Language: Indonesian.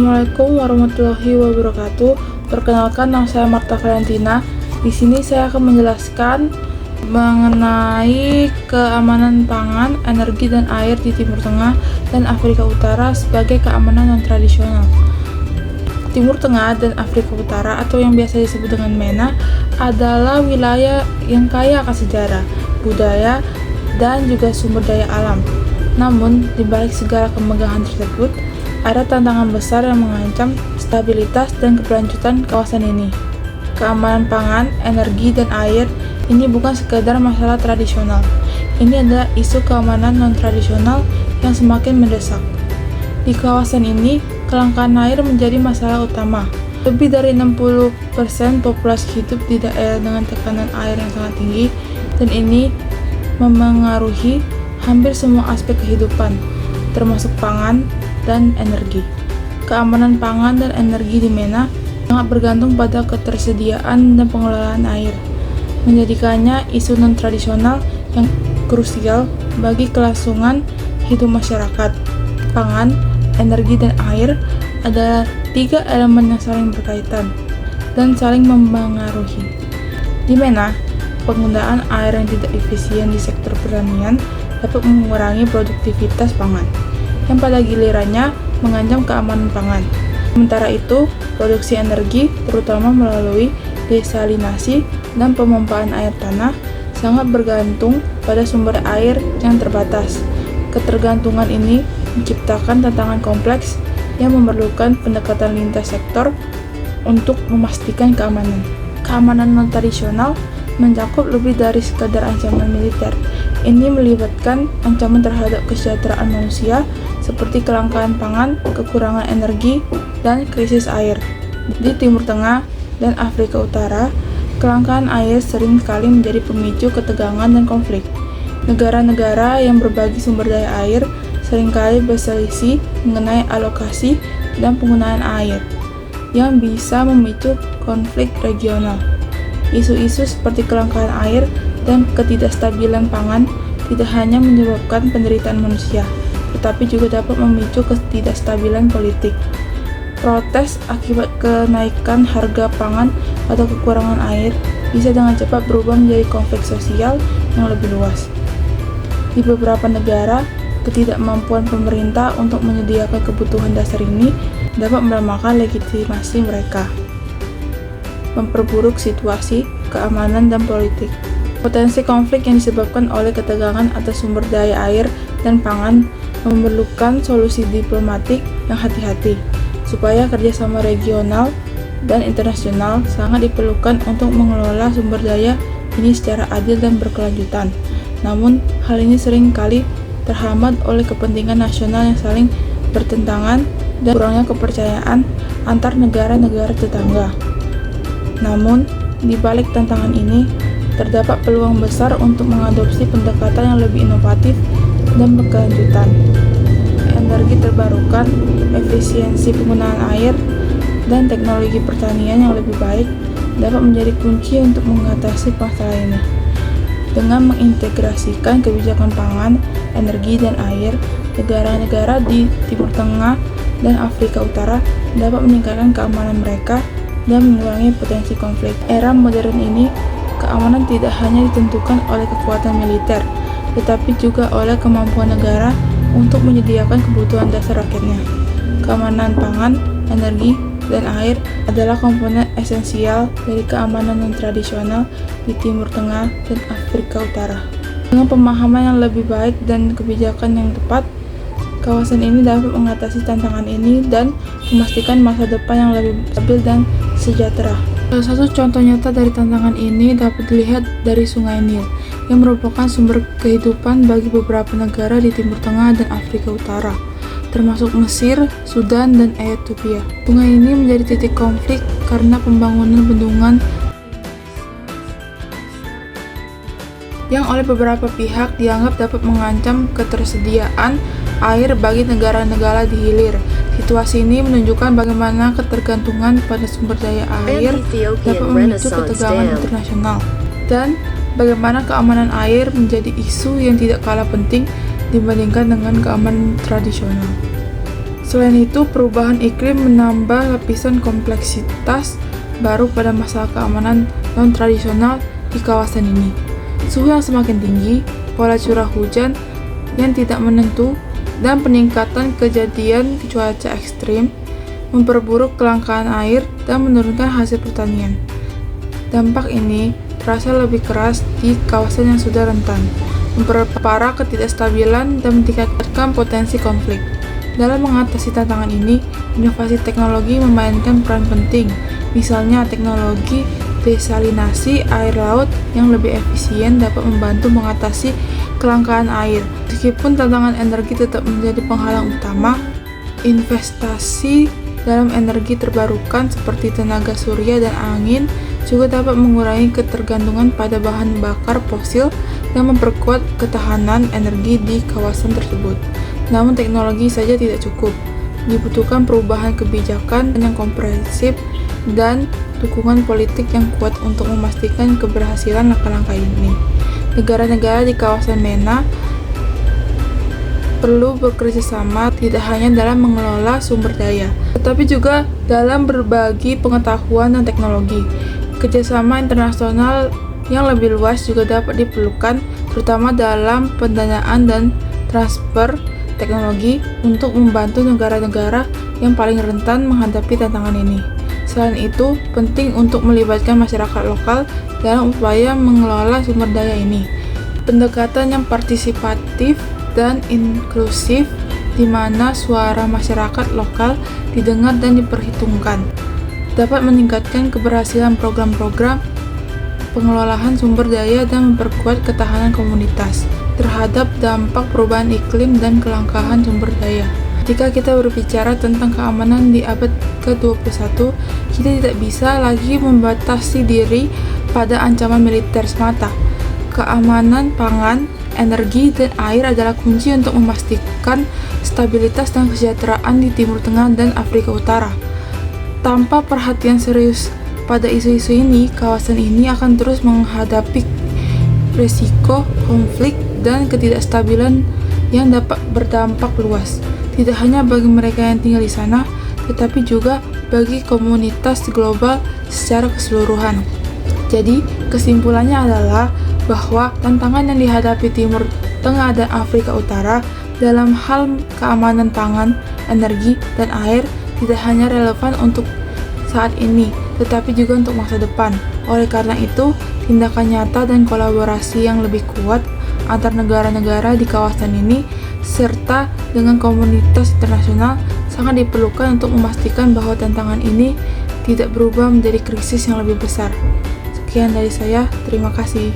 Assalamualaikum warahmatullahi wabarakatuh. Perkenalkan, nama saya Marta Valentina. Di sini saya akan menjelaskan mengenai keamanan pangan, energi dan air di Timur Tengah dan Afrika Utara sebagai keamanan non-tradisional. Timur Tengah dan Afrika Utara atau yang biasa disebut dengan MENA adalah wilayah yang kaya akan sejarah, budaya, dan juga sumber daya alam. Namun, di balik segala kemegahan tersebut, ada tantangan besar yang mengancam stabilitas dan keberlanjutan kawasan ini. Keamanan pangan, energi, dan air ini bukan sekadar masalah tradisional. Ini adalah isu keamanan non-tradisional yang semakin mendesak. Di kawasan ini, kelangkaan air menjadi masalah utama. Lebih dari 60% populasi hidup di daerah dengan tekanan air yang sangat tinggi, dan ini memengaruhi hampir semua aspek kehidupan, termasuk pangan dan energi. Keamanan pangan dan energi di MENA sangat bergantung pada ketersediaan dan pengelolaan air, menjadikannya isu non-tradisional yang krusial bagi kelangsungan hidup masyarakat. Pangan, energi, dan air adalah tiga elemen yang saling berkaitan dan saling mempengaruhi. Di MENA, penggunaan air yang tidak efisien di sektor pertanian dapat mengurangi produktivitas pangan, yang pada gilirannya mengancam keamanan pangan. Sementara itu, produksi energi, terutama melalui desalinasi dan pemompaan air tanah, sangat bergantung pada sumber air yang terbatas. Ketergantungan ini menciptakan tantangan kompleks yang memerlukan pendekatan lintas sektor untuk memastikan keamanan. Keamanan non-tradisional mencakup lebih dari sekadar ancaman militer. Ini melibatkan ancaman terhadap kesejahteraan manusia seperti kelangkaan pangan, kekurangan energi, dan krisis air. Di Timur Tengah dan Afrika Utara, kelangkaan air sering kali menjadi pemicu ketegangan dan konflik. Negara-negara yang berbagi sumber daya air seringkali berselisih mengenai alokasi dan penggunaan air, yang bisa memicu konflik regional. Isu-isu seperti kelangkaan air dan ketidakstabilan pangan tidak hanya menyebabkan penderitaan manusia, tetapi juga dapat memicu ketidakstabilan politik. Protes akibat kenaikan harga pangan atau kekurangan air bisa dengan cepat berubah menjadi konflik sosial yang lebih luas. Di beberapa negara, ketidakmampuan pemerintah untuk menyediakan kebutuhan dasar ini dapat melemahkan legitimasi mereka, memperburuk situasi keamanan dan politik. Potensi konflik yang disebabkan oleh ketegangan atas sumber daya air dan pangan memerlukan solusi diplomatik yang hati-hati, supaya kerjasama regional dan internasional sangat diperlukan untuk mengelola sumber daya ini secara adil dan berkelanjutan. Namun, hal ini sering kali terhambat oleh kepentingan nasional yang saling bertentangan dan kurangnya kepercayaan antar negara-negara tetangga. Namun, di balik tantangan ini, terdapat peluang besar untuk mengadopsi pendekatan yang lebih inovatif dan berkelanjutan. Energi terbarukan, efisiensi penggunaan air, dan teknologi pertanian yang lebih baik dapat menjadi kunci untuk mengatasi masalah ini. Dengan mengintegrasikan kebijakan pangan, energi, dan air, negara-negara di Timur Tengah dan Afrika Utara dapat meningkatkan keamanan mereka dan mengurangi potensi konflik. Era modern ini, keamanan tidak hanya ditentukan oleh kekuatan militer, tetapi juga oleh kemampuan negara untuk menyediakan kebutuhan dasar rakyatnya. Keamanan pangan, energi, dan air adalah komponen esensial dari keamanan non-tradisional di Timur Tengah dan Afrika Utara. Dengan pemahaman yang lebih baik dan kebijakan yang tepat, kawasan ini dapat mengatasi tantangan ini dan memastikan masa depan yang lebih stabil dan sejahtera. Salah satu contoh nyata dari tantangan ini dapat dilihat dari Sungai Nil, yang merupakan sumber kehidupan bagi beberapa negara di Timur Tengah dan Afrika Utara, termasuk Mesir, Sudan, dan Ethiopia. Sungai ini menjadi titik konflik karena pembangunan bendungan yang oleh beberapa pihak dianggap dapat mengancam ketersediaan air bagi negara-negara di hilir. Situasi ini menunjukkan bagaimana ketergantungan pada sumber daya air dapat memicu ketegangan internasional, dan bagaimana keamanan air menjadi isu yang tidak kalah penting dibandingkan dengan keamanan tradisional. Selain itu, perubahan iklim menambah lapisan kompleksitas baru pada masalah keamanan non-tradisional di kawasan ini. Suhu yang semakin tinggi, pola curah hujan yang tidak menentu, dan peningkatan kejadian cuaca ekstrim memperburuk kelangkaan air dan menurunkan hasil pertanian. Dampak ini terasa lebih keras di kawasan yang sudah rentan, memperparah ketidakstabilan dan meningkatkan potensi konflik. Dalam mengatasi tantangan ini, inovasi teknologi memainkan peran penting, misalnya teknologi desalinasi air laut yang lebih efisien dapat membantu mengatasi kelangkaan air. Meskipun tantangan energi tetap menjadi penghalang utama, investasi dalam energi terbarukan seperti tenaga surya dan angin juga dapat mengurangi ketergantungan pada bahan bakar fosil dan memperkuat ketahanan energi di kawasan tersebut. Namun teknologi saja tidak cukup. Dibutuhkan perubahan kebijakan yang komprehensif dan dukungan politik yang kuat untuk memastikan keberhasilan langkah-langkah ini. Negara-negara di kawasan MENA perlu bekerja sama tidak hanya dalam mengelola sumber daya, tetapi juga dalam berbagi pengetahuan dan teknologi. Kerjasama internasional yang lebih luas juga dapat diperlukan, terutama dalam pendanaan dan transfer teknologi untuk membantu negara-negara yang paling rentan menghadapi tantangan ini. Selain itu, penting untuk melibatkan masyarakat lokal dalam upaya mengelola sumber daya ini. Pendekatan yang partisipatif dan inklusif di mana suara masyarakat lokal didengar dan diperhitungkan dapat meningkatkan keberhasilan program-program pengelolaan sumber daya dan memperkuat ketahanan komunitas terhadap dampak perubahan iklim dan kelangkaan sumber daya. Jika kita berbicara tentang keamanan di abad ke-21, kita tidak bisa lagi membatasi diri pada ancaman militer semata. Keamanan pangan, energi, dan air adalah kunci untuk memastikan stabilitas dan kesejahteraan di Timur Tengah dan Afrika Utara. Tanpa perhatian serius pada isu-isu ini, kawasan ini akan terus menghadapi risiko konflik dan ketidakstabilan yang dapat berdampak luas, tidak hanya bagi mereka yang tinggal di sana, tetapi juga bagi komunitas global secara keseluruhan. Jadi, kesimpulannya adalah bahwa tantangan yang dihadapi Timur Tengah dan Afrika Utara dalam hal keamanan pangan, energi, dan air tidak hanya relevan untuk saat ini, tetapi juga untuk masa depan. Oleh karena itu, tindakan nyata dan kolaborasi yang lebih kuat antar negara-negara di kawasan ini serta dengan komunitas internasional sangat diperlukan untuk memastikan bahwa tantangan ini tidak berubah menjadi krisis yang lebih besar. Sekian dari saya, terima kasih.